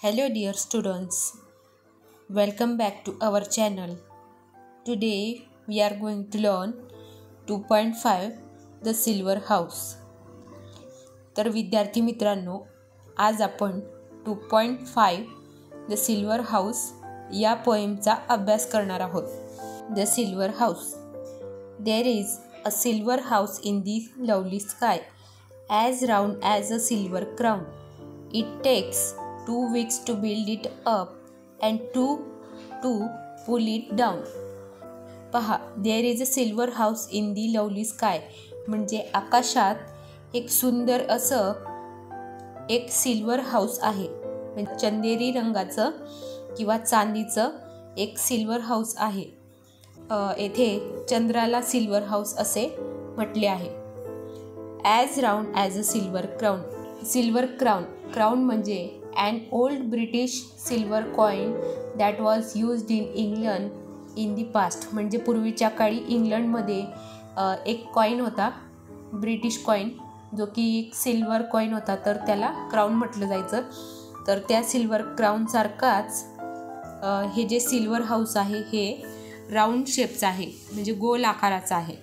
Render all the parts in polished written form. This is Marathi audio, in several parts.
Hello dear students, welcome back to our channel. Today we are going to learn 2.5 The Silver House. तर विद्यार्थी मित्रांनो, आज आपण 2.5 The Silver House या पोएमचा अभ्यास करणार आहोत. The Silver House. There is a silver house in the lovely sky, as round as a silver crown. It takes 2 weeks to build it up and 2 to pull it down. पहा, there is a silver house in the lovely sky म्हणजे आकाशात एक सुंदर असं एक सिल्वर हाऊस आहे. म्हणजे चंदेरी रंगाचं किंवा चांदीचं एक सिल्वर हाऊस आहे. येथे चंद्राला सिल्वर हाऊस असे म्हटले आहे. As round as a silver crown. Silver crown म्हणजे an old British silver coin that was used in England in the past. म्हणजे पूर्वीच्या काळी इंग्लंडमध्ये एक कॉईन होता, ब्रिटिश कॉईन, जो की एक सिल्वर कॉईन होता, तर त्याला क्राऊन म्हटलं जायचं. तर त्या सिल्वर क्राऊनसारखाच हे जे सिल्वर हाऊस आहे हे राऊंड शेपचं आहे, म्हणजे गोल आकाराचं आहे.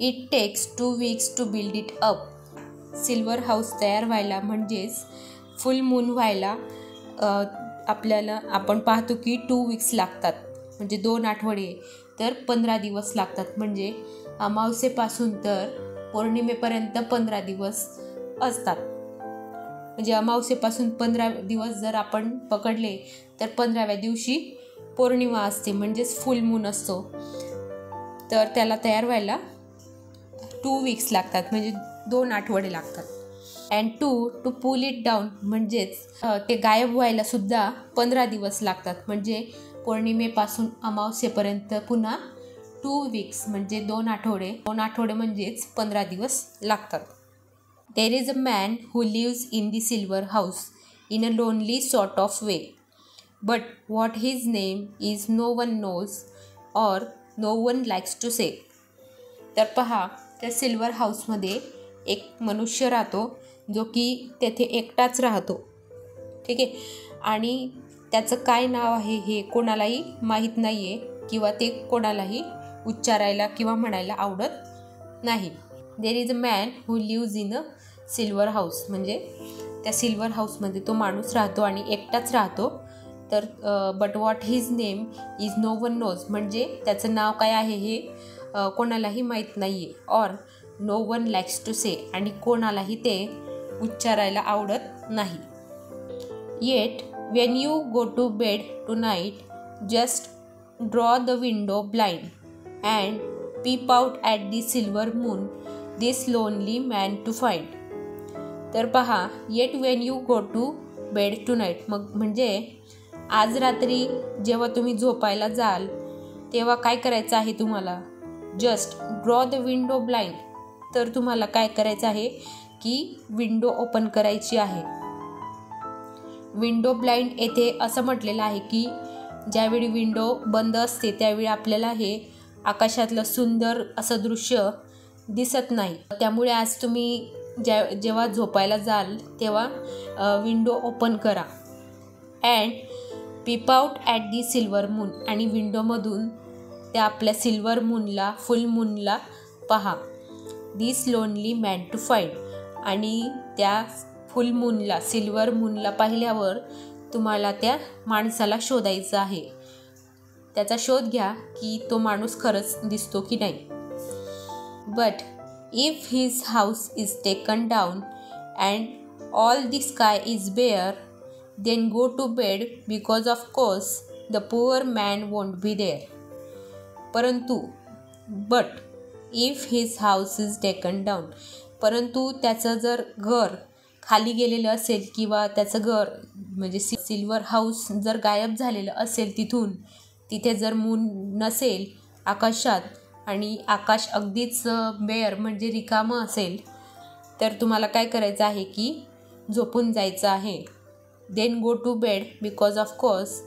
It takes 2 weeks to build it up. Silver house तयार व्हायला म्हणजेच फुल मून व्हायला आपण पाहतो की 2 weeks लागतात, म्हणजे 2 आठवडे, तर 15 दिवस लागतात. म्हणजे अमावस्येपासून तर पौर्णिमेपर्यंत 15 दिवस असतात. म्हणजे अमावस्येपासून 15 दिवस जर आपण पकडले तर 15व्या दिवशी पौर्णिमा असते, म्हणजेच फुल मून असतो. तर त्याला तयार व्हायला 2 weeks लागतात, म्हणजे 2 आठवडे लागतात. And to pull it down म्हणजेच ते गायब व्हायला सुद्धा 15 दिवस लागतात. म्हणजे पौर्णिमेपासून अमावस्येपर्यंत पुन्हा 2 weeks म्हणजे 2 आठवडे म्हणजेच 15 दिवस लागतात. There is a man who lives in the silver house in a lonely sort of way, but what his name is no one knows or no one likes to say. तर पहा, त्या सिल्वर हाऊसमध्ये एक मनुष्य राहतो, जो की तेथे एकटाच राहतो. ठीक आहे. आणि त्याचं काय नाव आहे हे कोणालाही माहीत नाही आहे, किंवा ते कोणालाही उच्चारायला किंवा म्हणायला आवडत नाही. There is a man who lives in a silver house म्हणजे त्या सिल्वर हाऊसमध्ये तो माणूस राहतो आणि एकटाच राहतो. तर but what his name is no one knows म्हणजे त्याचं नाव काय आहे हे कोणालाही माहीत नाही आहे. Or no one likes to say आणि कोणालाही ते उच्चारायला आवडत नाही. Yet when you go to bed tonight just draw the window blind and peep out at the silver moon this lonely man to find. तर पहा, yet when you go to bed tonight म्हणजे आज रात्री जेव्हा तुम्ही झोपायला जाल तेव्हा काय करायचं आहे तुम्हाला? Just draw the window blind. तर तुम्हाला काय करायचं आहे की विंडो ओपन करायची आहे. विंडो ब्लाइंड येथे असं म्हटलेलं आहे की ज्यावेळी विंडो बंद असते त्यावेळी आपल्याला हे आकाशातलं सुंदर असं दृश्य दिसत नाही. त्यामुळे आज तुम्ही जेव्हा झोपायला जाल तेव्हा विंडो ओपन करा. And peep out at the silver moon आणि विंडोमधून त्या आपल्या सिल्वर मूनला, फुल मूनला पहा. This lonely man to find आणि त्या फुल मूनला, सिल्वर मूनला पाहिल्यावर तुम्हाला त्या माणसाला शोधायचं आहे. त्याचा शोध घ्या की तो माणूस खरंच दिसतो की नाही. But if his house is taken down and all the sky is bare then go to bed because of course the poor man won't be there. परंतु but if his house is taken down परंतु त्याचं जर घर खाली गेलेलं असेल किंवा त्याचं घर म्हणजे सिल्वर हाऊस जर गायब झालेलं असेल तिथे जर मून नसेल आकाशात आणि आकाश अगदीच बेअर म्हणजे रिकामं असेल, तर तुम्हाला काय करायचं आहे की झोपून जायचं आहे. Then go to bed because of course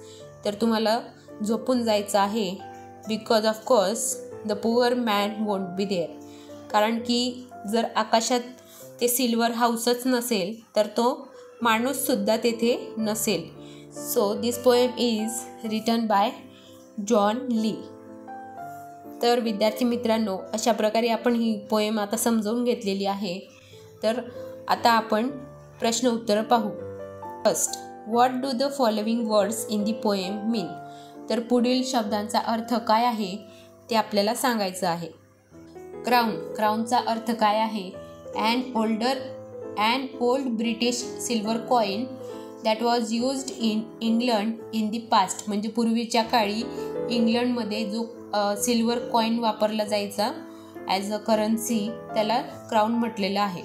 तर तुम्हाला झोपून जायचं आहे. Because of course the poor man won't be there कारण की जर आकाशात ते सिल्वर हाऊसच नसेल तर तो माणूससुद्धा तेथे नसेल. So this poem is written by John Lee. तर विद्यार्थी मित्रांनो, अशा प्रकारे आपण ही पोएम आता समजावून घेतलेली आहे. तर आता आपण प्रश्न उत्तर पाहू. First, what do the following words in the poem mean? तर पुढील शब्दांचा अर्थ काय आहे ते आपल्याला सांगायचं आहे. क्राउन, क्राउनचा अर्थ काय आहे? an old British silver coin that was used in England in the past. म्हणजे पूर्वीच्या काळी इंग्लंडमध्ये जो सिल्वर कॉईन वापरला जायचा ॲज अ करन्सी, त्याला क्राउन म्हटलेलं आहे.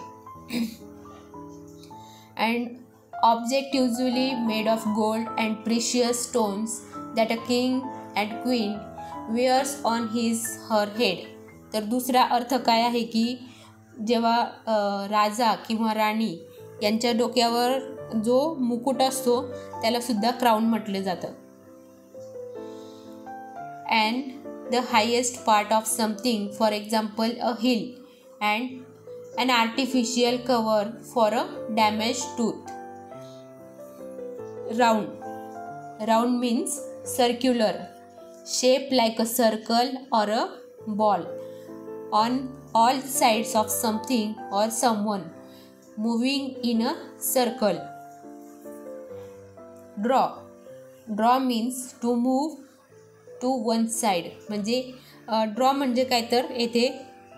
And object usually made of gold and precious stones that a king and queen wears on her head. तर दुसरा अर्थ काय आहे की जेव्हा राजा किंवा राणी यांच्या डोक्यावर जो मुकुट असतो त्याला सुद्धा क्राउन म्हटले जातं. And the highest part of something, for example a hill, and an artificial cover for a damaged tooth. Round means circular, shape like a circle or a ball, on all sides of something or someone, moving in a circle. Draw means to move to one side. म्हणजे ड्रॉ म्हणजे काय तर येथे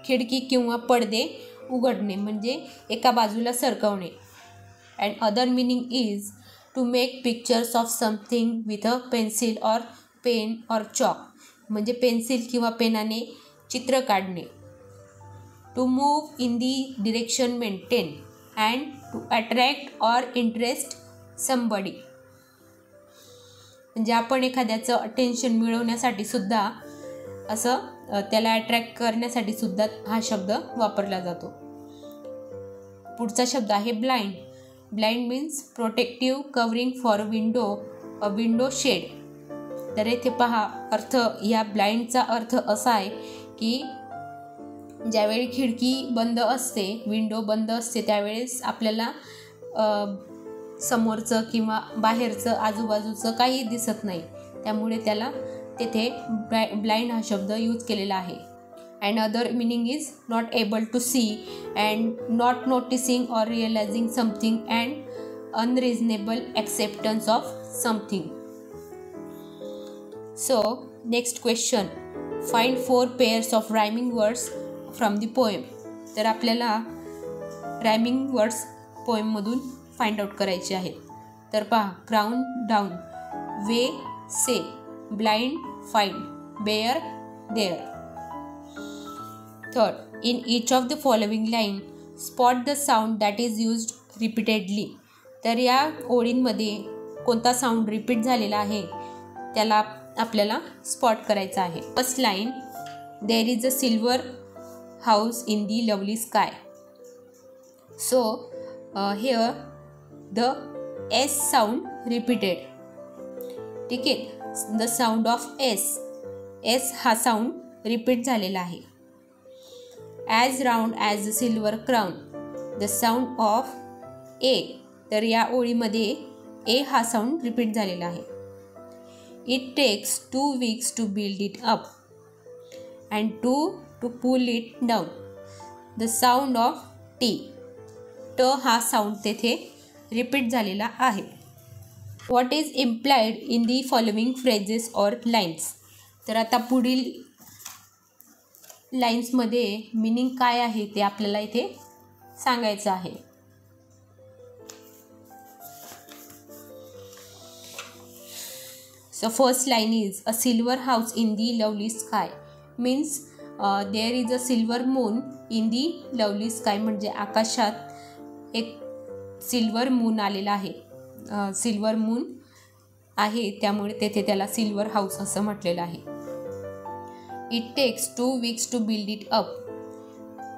खिडकी किंवा पडदे उघडणे म्हणजे एका बाजूला सरकवणे. And other meaning is to make pictures of something with a pencil or pen or chalk. म्हणजे पेन्सिल किंवा पेनाने चित्र काढणे. To move in the direction maintain and to attract or interest somebody. म्हणजे आपण एखाद्याचं अटेन्शन मिळवण्यासाठी सुद्धा असं त्याला अट्रॅक्ट करण्यासाठी सुद्धा हा शब्द वापरला जातो. पुढचा शब्द आहे blind. Blind means protective covering for a window shade. तर येथे पहा अर्थ, या ब्लाइंडचा अर्थ असा आहे की ज्यावेळी खिडकी बंद असते, विंडो बंद असते, त्यावेळेस आपल्याला समोरचं किंवा बाहेरचं आजूबाजूचं काही दिसत नाही. त्यामुळे त्याला तेथे ब्लाइंड हा शब्द यूज केलेला आहे. And other meaning is not able to see and not noticing or realising something and unreasonable acceptance of something. So next question, find 4 pairs of rhyming words from the poem. तर आपल्याला रायमिंग वर्ड्स पोएममधून फाइंड आउट करायचे आहेत. तर पहा, crown down, way say, blind find, bare there. Third, in each of the following line spot the sound that is used repeatedly. तर या ओळींमध्ये कोणता साऊंड रिपीट झालेला आहे त्याला आपल्याला स्पॉट करायचा आहे. First line, there is a silver house in the lovely sky. So here the S sound repeated. ठीक आहे, द साऊंड ऑफ एस हा साऊंड रिपीट झालेला आहे. As round as a silver crown, the sound of A. तर या ओळीमध्ये ए हा साऊंड रिपीट झालेला आहे. It takes 2 weeks to build it up and 2 to pull it down, the sound of T. ट हा साऊंड तेथे रिपीट झालेला आहे. What is implied in the following phrases or lines. तर आता पुढील लाईन्समध्ये मिनिंग काय आहे ते आपल्याला इथे सांगायचं आहे. So first line is a silver house in the lovely sky means there is a silver moon in the lovely sky. म्हणजे आकाशात एक सिल्वर मून आलेला आहे, सिल्वर मून आहे, त्यामुळे तेथे त्याला सिल्वर हाऊस असं म्हटलेलं आहे. It takes 2 weeks to build it up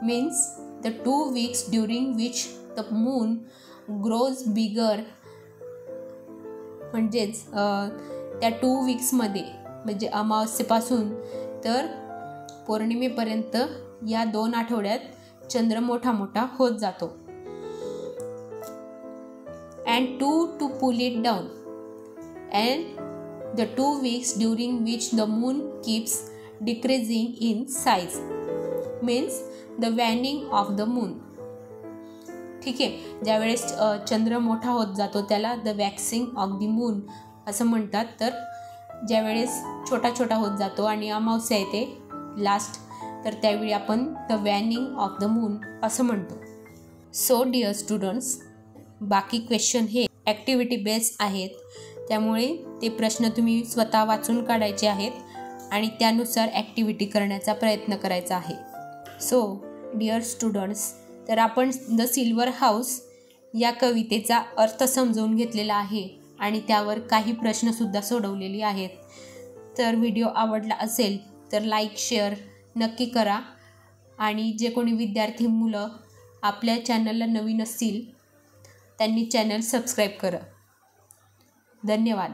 means the 2 weeks during which the moon grows bigger. म्हणजेच त्या 2 weeksमध्ये म्हणजे अमावस्येपासून तर पौर्णिमेपर्यंत या 2 आठवड्यात चंद्र मोठा मोठा होत जातो. and 2 to pull it down, and the 2 weeks during which the moon keeps decreasing in size means the waning of the moon. ठीक आहे, ज्यावेळेस चंद्र मोठा होत जातो त्याला the waxing of the moon असं म्हणतात. तर ज्यावेळेस छोटा छोटा होत जातो आणि अमावस्या येते लास्ट, तर त्यावेळी आपण द वॅनिंग ऑफ द मून असं म्हणतो. सो डिअर स्टुडंट्स, बाकी क्वेश्चन हे ॲक्टिव्हिटी बेस्ड आहेत, त्यामुळे ते प्रश्न तुम्ही स्वतः वाचून काढायचे आहेत आणि त्यानुसार ॲक्टिव्हिटी करण्याचा प्रयत्न करायचा आहे. सो डिअर स्टुडंट्स, तर आपण द सिल्वर हाऊस या कवितेचा अर्थ समजवून घेतलेला आहे आणि त्यावर काही प्रश्नसुद्धा सोडवलेले आहेत. तर व्हिडिओ आवडला असेल तर लाईक शेअर नक्की करा आणि जे कोणी विद्यार्थी मुलं आपल्या चॅनलला नवीन असतील त्यांनी चॅनल सबस्क्राईब करा. धन्यवाद.